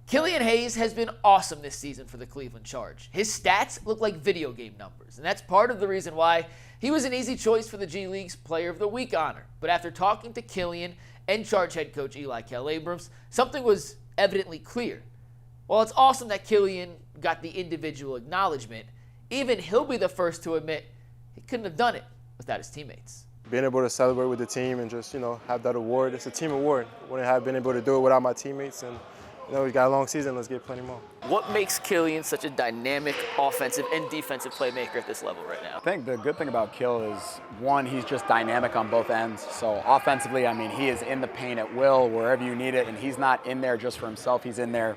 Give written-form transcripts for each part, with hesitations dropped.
Killian Hayes has been awesome this season for the Cleveland Charge. His stats look like video game numbers, and that's part of the reason why he was an easy choice for the G League's Player of the Week honor. But after talking to Killian and Charge head coach Eli Kell-Abrams, something was evidently clear. While it's awesome that Killian got the individual acknowledgement, even he'll be the first to admit he couldn't have done it without his teammates. Being able to celebrate with the team and just, have that award, it's a team award. Wouldn't have been able to do it without my teammates, and we got a long season, let's get plenty more. What makes Killian such a dynamic offensive and defensive playmaker at this level right now? I think the good thing about Kill is, one, he's just dynamic on both ends. So offensively, he is in the paint at will, wherever you need it, and he's not in there just for himself. He's in there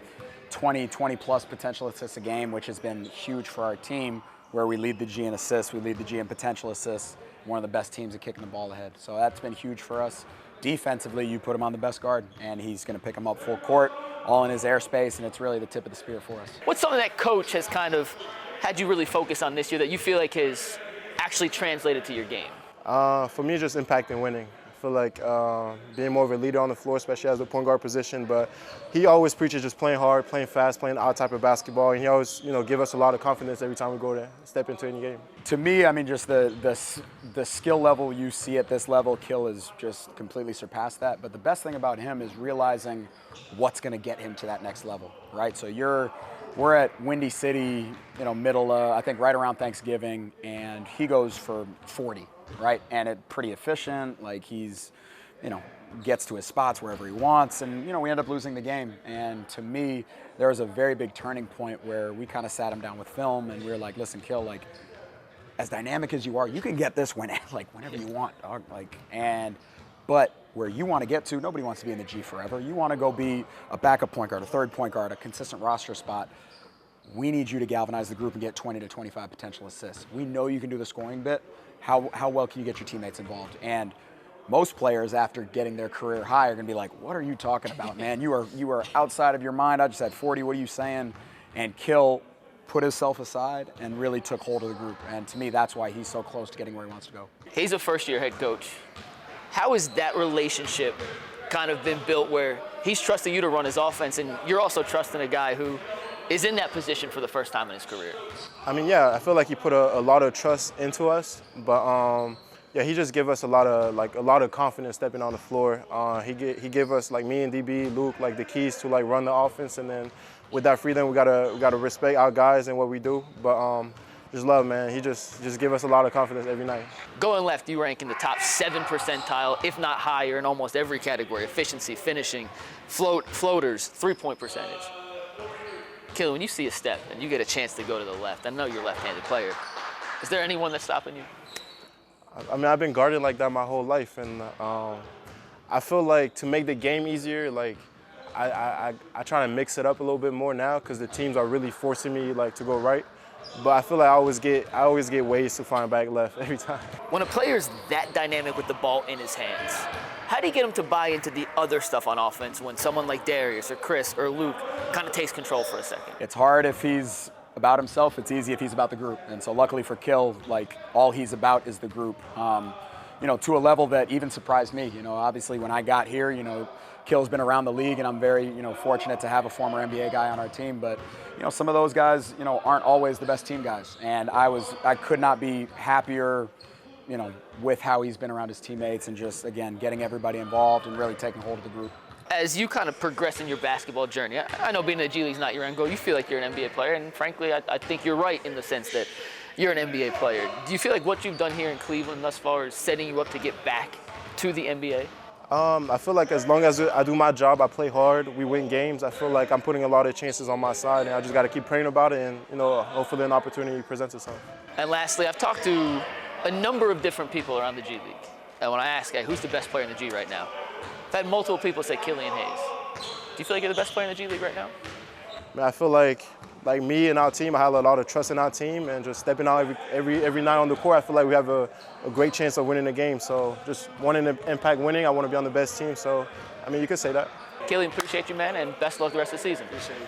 20-plus potential assists a game, which has been huge for our team, where we lead the G in assists, we lead the G in potential assists, one of the best teams at kicking the ball ahead. So that's been huge for us. Defensively, you put him on the best guard, and he's going to pick him up full court, all in his airspace, and it's really the tip of the spear for us. What's something that coach has kind of had you really focus on this year that you feel like has actually translated to your game? For me, just impacting winning. I feel like being more of a leader on the floor, especially as a point guard position, but he always preaches just playing hard, playing fast, playing our type of basketball, and he always, give us a lot of confidence every time we go to step into any game. To me, just the skill level you see at this level, Kill has just completely surpassed that. But the best thing about him is realizing what's going to get him to that next level, right? So we're at Windy City, middle, I think right around Thanksgiving, and he goes for 40, right? And it's pretty efficient, like he's, gets to his spots wherever he wants, and we end up losing the game. And to me, there was a very big turning point where we kind of sat him down with film, and we were like, listen, Kill, as dynamic as you are, you can get this whenever you want, dog. But where you want to get to, nobody wants to be in the G forever. You want to go be a backup point guard, a third point guard, a consistent roster spot. We need you to galvanize the group and get 20 to 25 potential assists. We know you can do the scoring bit. How well can you get your teammates involved? And most players, after getting their career high, are going to be like, what are you talking about, man? You are outside of your mind. I just had 40. What are you saying? And Kill put himself aside and really took hold of the group. And to me, that's why he's so close to getting where he wants to go. He's a first-year head coach. How has that relationship kind of been built where he's trusting you to run his offense and you're also trusting a guy who is in that position for the first time in his career? Yeah, I feel like he put a lot of trust into us, but yeah, he just gave us a lot of confidence stepping on the floor. He gave us, me and DB, Luke, the keys to run the offense, and then with that freedom, we gotta respect our guys and what we do. But just love, man. He just give us a lot of confidence every night. Going left, you rank in the top 7 percentile, if not higher, in almost every category: efficiency, finishing, floaters, three-point percentage. Kill, when you see a step and you get a chance to go to the left, I know you're a left-handed player. Is there anyone that's stopping you? I've been guarded like that my whole life, and I feel like to make the game easier, I try to mix it up a little bit more now because the teams are really forcing me to go right. But I feel like I always get ways to find back left every time. When a player's that dynamic with the ball in his hands, how do you get him to buy into the other stuff on offense when someone like Darius or Chris or Luke kind of takes control for a second? It's hard if he's about himself. It's easy if he's about the group. And so luckily for Kill, all he's about is the group. To a level that even surprised me. Obviously when I got here, Kill's been around the league, and I'm very, fortunate to have a former NBA guy on our team. But, some of those guys, aren't always the best team guys. And I could not be happier, with how he's been around his teammates and just, again, getting everybody involved and really taking hold of the group. As you kind of progress in your basketball journey, I know being in the G League is not your end goal. You feel like you're an NBA player, and frankly, I think you're right in the sense that you're an NBA player. Do you feel like what you've done here in Cleveland thus far is setting you up to get back to the NBA? I feel like as long as I do my job, I play hard, we win games, I feel like I'm putting a lot of chances on my side, and I just got to keep praying about it, and hopefully an opportunity presents itself. And lastly, I've talked to a number of different people around the G League. And when I ask, hey, who's the best player in the G right now? I've had multiple people say Killian Hayes. Do you feel like you're the best player in the G League right now? I feel like me and our team, I have a lot of trust in our team, and just stepping out every night on the court, I feel like we have a great chance of winning the game. So just wanting to impact winning, I want to be on the best team. So, you could say that. Killian, appreciate you, man, and best of luck the rest of the season. Appreciate you.